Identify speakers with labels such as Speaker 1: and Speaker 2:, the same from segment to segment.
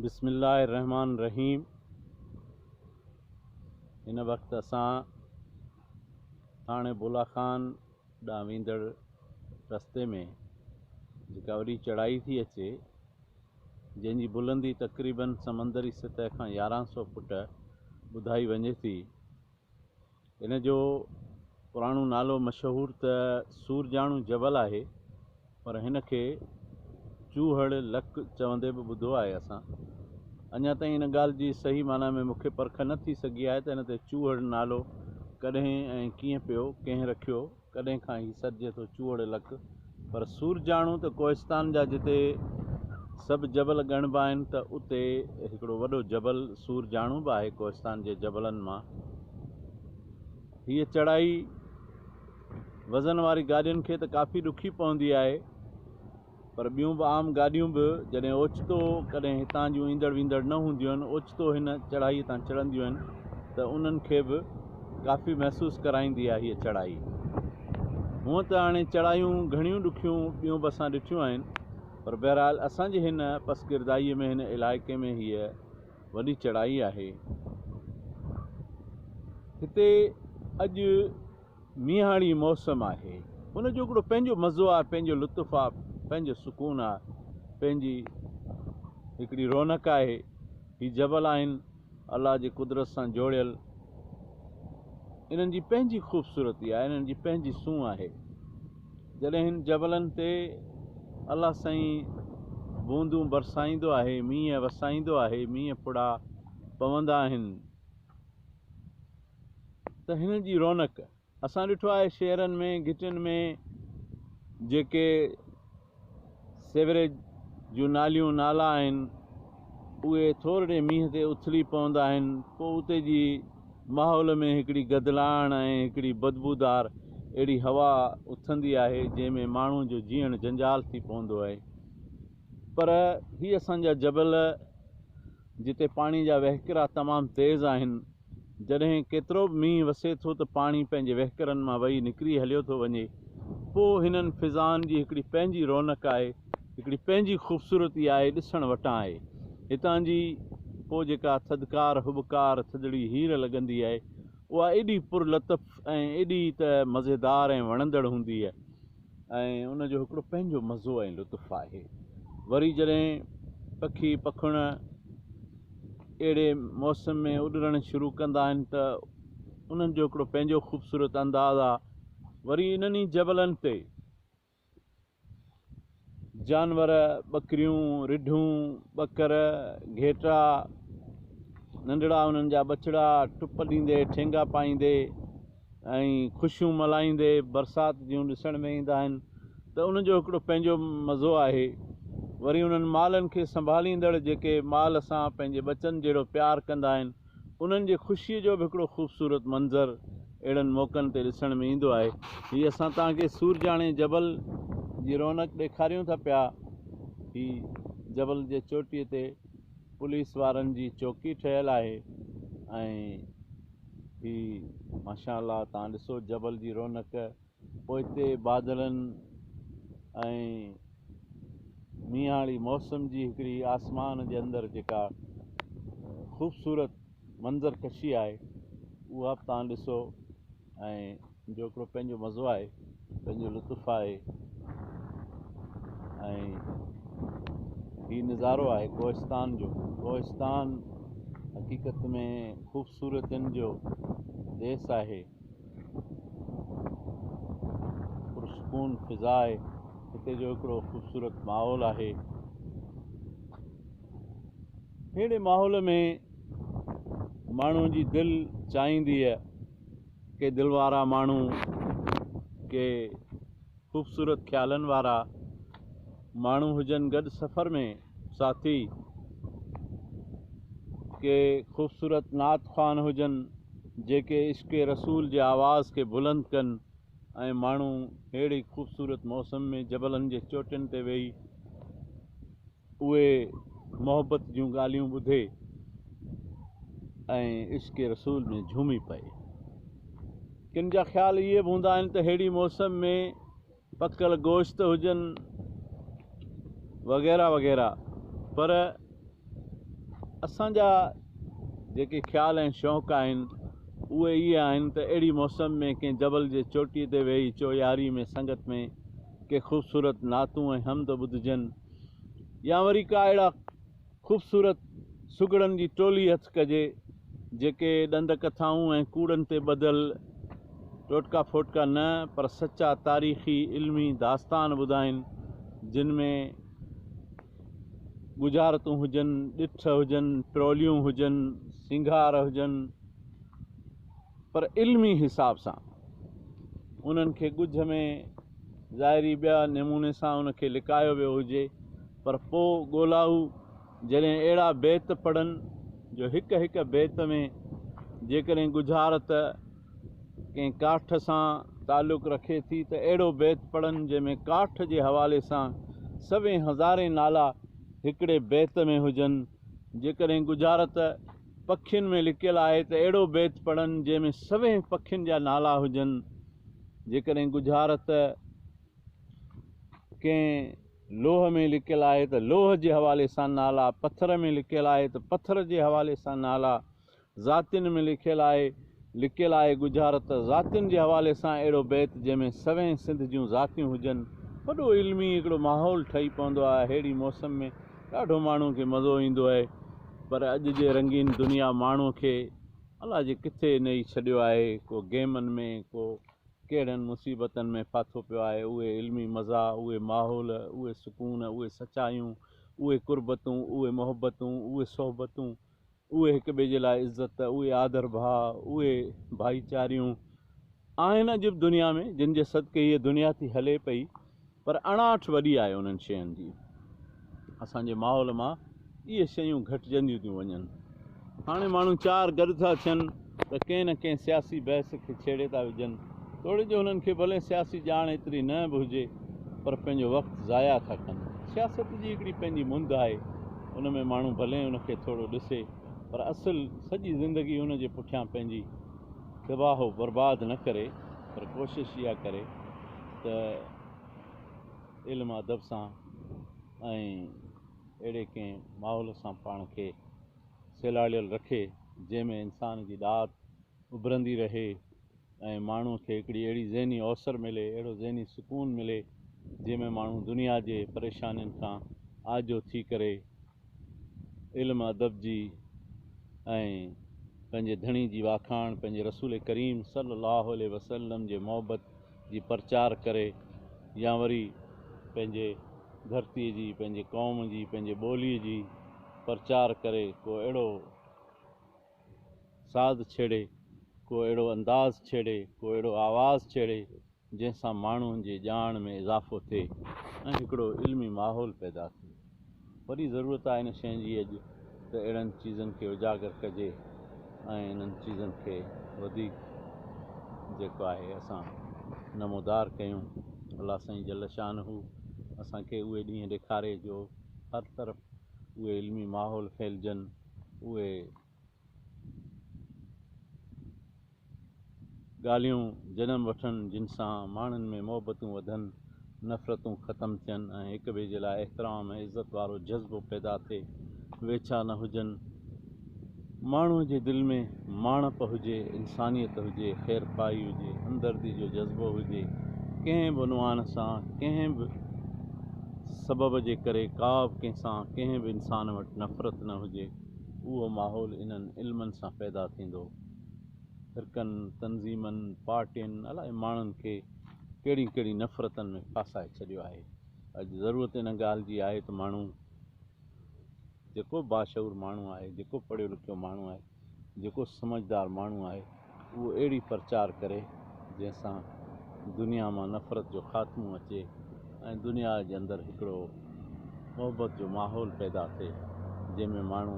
Speaker 1: बिस्मिल्लाहिर्रहमानिर्रहीम। इन वक़्तु असां थाणे बुलाखान ॾांहुं वेंदड़ रस्ते में जेका वॾी चढ़ाई थी अचे, जंहिंजी बुलंदी तक़रीबन समंदरी सतह खां 1100 फुट ॿुधाई वञे थी। इन जो पुराणो नालो मशहूरु त सूरजाणू जबल आहे, पर हिन खे चूहड़ लक चवंदे बि ॿुधो आहे असां। अञा ताईं इन ॻाल्हि जी सही माना में मूंखे परख न थी सघी आहे त हिन ते चूहड़ नालो कॾहिं ऐं कीअं पियो, कंहिं रखियो, कॾहिं खां ही सॾिजे थो चूहड़ लक। पर सूरजाणू त कोहिस्तान जा जिते सभु जबल ॻणिबा आहिनि, त उते हिकिड़ो वॾो जबल सूरजाणू बि आहे कोहिस्तान जे जबलनि मां। हीअ चढ़ाई वज़न वारी गाॾियुनि खे त काफ़ी ॾुखी पवंदी आहे, पर ॿियूं बि आम गाॾियूं बि जॾहिं ओचितो कॾहिं हितां जूं ईंदड़ वींदड़ न हूंदियूं आहिनि, ओचितो हिन चढ़ाई तां चढ़ंदियूं आहिनि, त उन्हनि खे बि काफ़ी महसूसु कराईंदी आहे हीअ चढ़ाई। हूअं त हाणे चढ़ायूं घणियूं ॾुखियूं ॿियूं बि असां ॾिठियूं आहिनि, पर बहरहाल असांजे हिन पसगिरदाईअ में, हिन इलाइक़े में हीअ वॾी चढ़ाई आहे। हिते अॼु मींहाड़ी मौसमु आहे, उनजो हिकिड़ो पंहिंजो मज़ो आहे, पंहिंजो लुत्फ़ु आहे, पंहिंजो सुकून आहे, पंहिंजी हिकिड़ी रौनक आहे। ही जबल आहिनि अल्लाह जी कुदरत सां जोड़ियल, इन्हनि जी पंहिंजी ख़ूबसूरती आहे, इन्हनि जी पंहिंजी सूंह आहे। जॾहिं हिन जबलनि ते अल्लाह साईं बूंदूं बरसाईंदो आहे, मींहं वसाईंदो आहे, मींहं फुड़ा पवंदा आहिनि, त हिन जी रौनक असां ॾिठो आहे। शहरनि में, घिटियुनि में जेके सेवरेज जूं नालियूं नाला आहिनि, उहे थोरे मींहं ते उथली पवंदा आहिनि, पोइ उते जी माहौल में हिकिड़ी गदलाइण ऐं हिकिड़ी बदबूदार अहिड़ी हवा उथंदी आहे, जंहिंमें माण्हू जो जीअण जंजाल थी पवंदो आहे। पर ही असांजा जबल जिते पाणी जा वहिकिरा तमामु तेज़ आहिनि, जॾहिं केतिरो बि मींहुं वसे थो त पाणी पंहिंजे वहिकरनि मां वही निकिरी हलियो थो वञे, पोइ हिननि फिज़ाउनि जी हिकिड़ी पंहिंजी रौनक आहे, हिकिड़ी पंहिंजी ख़ूबसूरती आहे, ॾिसण वटां आहे। हितां जी पोइ जेका थधिकार हुबकार थधिड़ी हीर लॻंदी आहे, उहा एॾी पुरलतफ़ ऐं एॾी त मज़ेदार ऐं वणंदड़ हूंदी आहे, ऐं उनजो हिकिड़ो पंहिंजो मज़ो ऐं लुत्फ़ु आहे। वरी जॾहिं पखी पखुण अहिड़े मौसम में उॾणु शुरू कंदा आहिनि, त उन्हनि जो हिकिड़ो पंहिंजो ख़ूबसूरत अंदाज़ आहे। वरी इन्हनि जबलनि ते जानवर, ॿकरियूं, रिढूं, ॿकर, घेटा, नंढड़ा उन्हनि जा बछड़ा टुप ॾींदे, ठेंगा पाईंदे ऐं ख़ुशियूं मल्हाईंदे बरसाति जूं ॾिसण में ईंदा आहिनि, त उनजो हिकिड़ो पंहिंजो मज़ो आहे। वरी उन्हनि मालनि खे संभालींदड़ जेके माल सां पंहिंजे बचनि जहिड़ो प्यारु कंदा आहिनि, उन्हनि जे ख़ुशीअ जो बि हिकिड़ो ख़ूबसूरत मंज़र अहिड़नि मौक़नि ते ॾिसण में ईंदो आहे। हीअ असां तव्हांखे सूरजाणे जबल जी रौनक ॾेखारियूं था पिया। ही जबल जे चोटीअ ते पुलिस वारनि जी चौकी ठहियलु आहे, ऐं ही माशा अल्लाह तव्हां ॾिसो जबल जी रौनक। पोइ हिते बादलनि ऐं मींहाड़ी मौसम जी हिकिड़ी आसमान जे अंदरि जेका ख़ूबसूरत मंज़र कशी आहे, उहा बि तव्हां ॾिसो, ऐं जो हिकिड़ो पंहिंजो मज़ो आहे, पंहिंजो लुत्फ़ु आहे। ऐं ही नज़ारो आहे कोहिस्तान जो। कोहिस्तान हक़ीक़त में ख़ूबसूरतियुनि जो देश आहे, पुरसकून फ़िज़ा आहे, हिते जो हिकिड़ो ख़ूबसूरत माहौल आहे। अहिड़े माहौल में माण्हू जी दिलि चाहींदी आहे के दिलि वारा माण्हू, के ख़ूबसूरत ख़्यालनि वारा माण्हू हुजनि गॾु सफ़र में साथी, के ख़ूबसूरत नात ख़्वान हुजनि जेके इश्क़ रसूल जे आवाज़ खे बुलंद कनि, ऐं माण्हू अहिड़ी ख़ूबसूरत मौसम में जबलनि जे चोटियुनि ते वेही उहे मोहबत जूं ॻाल्हियूं ॿुधे ऐं इश्क़ रसूल में झूमी पए। किन जा ख़्याल इहे बि हूंदा आहिनि त अहिड़ी मौसम में पकल गोश्त हुजनि वग़ैरह वग़ैरह, पर असांजा जेके ख़्याल ऐं शौक़ आहिनि उहे इहे आहिनि त अहिड़ी मौसम में कंहिं जबल जे चोटीअ ते वेही चोयारी में संगत में के ख़ूबसूरत नातूं ऐं हमद ॿुधजनि या वरी का अहिड़ा ख़ूबसूरत सुगड़नि जी टोली हथु कजे जेके ॾंद कथाऊं ऐं कूड़नि ते ॿधल टोटका फोटका न पर सचा तारीख़ी इल्मी दास्तान ॿुधाइनि जिन में गुजारतूं हुजनि ॾिठ हुजनि ट्रोलियूं हुजनि सिंगार हुजनि पर इल्मी हिसाब सां उन्हनि खे ॻुझ में ज़ाहिरी ॿिया नमूने सां उनखे लिकायो वियो हुजे पर पोइ ॻोल्हाऊ जॾहिं अहिड़ा बैत पढ़नि जो हिक हिक बैत में जेकॾहिं गुजारत कंहिं काठ सां तालुक़ु रखे थी त अहिड़ो बैत पढ़नि जंहिंमें काठ जे हवाले सां सवें हज़ारे नाला हिकिड़े बैत में हुजनि जेकॾहिं गुजारत पखियुनि में लिकियलु आहे त अहिड़ो बैत पढ़नि जंहिंमें सवें पखियुनि जा नाला हुजनि जेकॾहिं गुजारत कंहिं लोह में लिकियलु आहे त लोह जे हवाले सां नाला पथर में लिकियलु आहे त पथर जे हवाले सां नाला ज़ातियुनि में लिकियलु आहे गुजारत ज़ातियुनि जे हवाले सां अहिड़ो बैत जंहिंमें सवें सिंध जूं ज़ातियूं हुजनि वॾो इल्मी हिकिड़ो माहौल ठही पवंदो आहे। अहिड़ी मौसम में ॾाढो माण्हू खे मज़ो ईंदो आहे पर अॼु जे रंगीन दुनिया माण्हूअ खे अलाह जे किथे नई छॾियो आहे को गेमनि में को कहिड़नि मुसीबतनि में फाथो पियो आहे। उहे इल्मी मज़ा उहे माहौल उहे सुकून उहे सचायूं उहे कुर्बतूं उहे मोहबतूं उहे सोहबतूं उहे हिक ॿिए जे लाइ इज़त उहे आदर भाव उहे भाईचारियूं आहिनि अॼु बि दुनिया में जिन जे सदके हीअ दुनिया थी हले पई पर अणाठ वॾी आहे उन्हनि शयुनि जी। असांजे माहौल मां इहे शयूं घटिजंदियूं थियूं वञनि। हाणे माण्हू चार गॾु था थियनि त कंहिं न कंहिं सियासी बहस खे छेड़े था विझनि थोरे जो हुननि खे भले सियासी ॼाण एतिरी न बि हुजे पर पंहिंजो वक़्तु ज़ाया था कनि। सियासत जी हिकिड़ी पंहिंजी मुंद आहे उन में माण्हू भले उनखे थोरो ॾिसे पर असुलु सॼी ज़िंदगी हुनजे पुठियां पंहिंजी तबाह बर्बादु न करे पर कोशिशि इहा करे त इल्म अदब सां ऐं अहिड़े कंहिं माहौल सां पाण खे सेलाड़ियल रखे जंहिंमें इंसान जी ॾात उभरंदी रहे ऐं माण्हूअ खे हिकिड़ी अहिड़ी ज़हनी अवसर मिले अहिड़ो ज़हनी सुकून मिले जंहिंमें माण्हू दुनिया जे परेशानियुनि खां आजो थी करे इल्म अदब जी ऐं पंहिंजे धणी जी वाखाण पंहिंजे रसूल करीम सल्लल्लाहु अलैहि वसल्लम जे मोहबत जी प्रचार करे या वरी पंहिंजे धरतीअ जी पंहिंजे क़ौम जी पंहिंजे ॿोलीअ जी प्रचार करे को अहिड़ो साज़ छेड़े को अहिड़ो अंदाज़ छेड़े को अहिड़ो आवाज़ छेड़े जंहिंसां माण्हुनि जे ॼाण में इज़ाफ़ो थिए ऐं हिकिड़ो इल्मी माहौल पैदा थिए। वॾी ज़रूरत आहे इन शइ जी अॼु त अहिड़नि चीज़नि खे उजागर कजे ऐं इन्हनि चीज़नि खे वधीक जेको आहे असां नमोदार कयूं। अल्लाह साईं जल शानहू असांखे उहे ॾींहं ॾेखारे जो हर तरफ़ उहे इल्मी माहौल फैलिजनि उहे ॻाल्हियूं जनम वठनि जिन सां माण्हुनि में मोहबतूं वधनि नफ़रतूं ख़तमु थियनि ऐं हिक ॿिए जे लाइ एतिराम ऐं इज़त वारो जज़्बो पैदा थिए वेछा न हुजनि माण्हूअ जे दिलि में माणप हुजे इंसानियत हुजे ख़ैरपाई हुजे हमदर्दी जो जज़्बो हुजे कंहिं बि उनवान सां कंहिं बि सबब जे करे का बि कंहिंसां कंहिं बि इंसान वटि नफ़रत न हुजे उहो माहौल इन्हनि इल्मनि सां पैदा थींदो। फ़िरक़नि तंज़ीमनि पार्टियुनि अलाए माण्हुनि खे कहिड़ी कहिड़ी नफ़रतनि में फासाए छॾियो आहे। अॼु ज़रूरत इन ॻाल्हि जी आहे त माण्हू जेको बाशऊर माण्हू आहे जेको पढ़ियो लिखियो माण्हू आहे जेको समझदार माण्हू आहे उहो अहिड़ी प्रचार करे जंहिंसां दुनिया मां नफ़रत जो ख़ात्मो अचे ऐं दुनिया जे अंदरि हिकिड़ो मोहबत जो माहौल पैदा थिए जंहिंमें माण्हू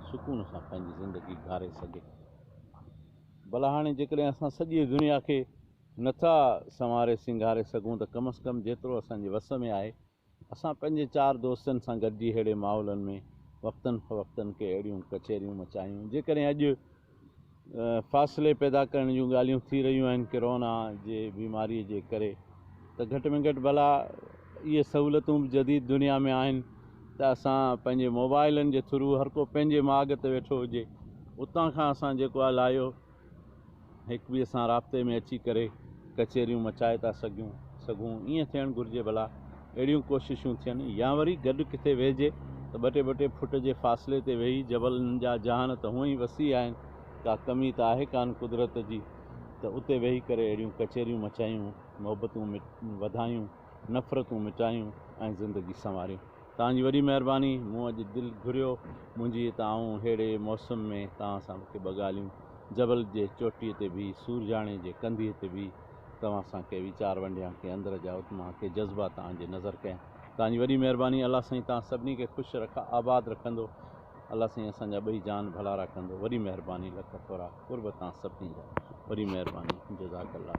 Speaker 1: सुकून सां पंहिंजी ज़िंदगी गुज़ारे सघे। भला हाणे जेकॾहिं असां सॼी दुनिया खे नथा संवारे सिंगारे सघूं त कम से कम जेतिरो असांजे वस में आहे असां पंहिंजे चार दोस्तनि सां गॾिजी अहिड़े माहौलनि में वक़्तनि फ़वक़्तनि खे अहिड़ियूं कचहरियूं मचायूं। जेकॾहिं अॼु फ़ासिले पैदा करण जूं ॻाल्हियूं थी रहियूं आहिनि कोरोना जे बीमारीअ जे करे त घटि में घटि भला इहे सहूलियतूं बि जदीद दुनिया में आहिनि त असां पंहिंजे मोबाइलनि जे थ्रू हर को पंहिंजे माॻ ते वेठो हुजे, उतां खां असां जेको आहे लाहियो हिक ॿिए सां राब्ते में अची करे कचहरियूं मचाए था सघूं। ईअं थियणु घुरिजे भला, अहिड़ियूं कोशिशूं थियनि, या वरी गॾु किथे वेहिजे त ॿ टे फुट जे फ़ासिले ते वेही, जबलनि जा जहान त हूअं ई वसी आहिनि, का कमी त आहे कान कुदरत जी, त उते वेही करे अहिड़ियूं कचहरियूं मचायूं, मोहबतूं वधायूं, नफ़रतूं मिटायूं ऐं ज़िंदगी संवारियूं। तव्हांजी वॾी महिरबानी। मूं अॼु दिलि घुरियो मुंहिंजी त आऊं अहिड़े मौसम में तव्हां सां मूंखे ॿ ॻाल्हियूं, जबल जे चोटीअ ते बि, सूरजाणे जे कंधीअ ते बि तव्हां सां के वीचार वंडिया, के अंदर जा उतमा, के जज़्बा तव्हांजे नज़र कया। तव्हांजी वॾी महिरबानी। अलाह साईं तव्हां सभिनी खे ख़ुशि आबाद रखंदो। अलाह साईं असांजा ॿई जान भला रखंदो। वॾी महिरबानी, लख थोरा कुर्ब तव्हां सभिनी जा। वॾी महिरबानी, जज़ाकल्ला।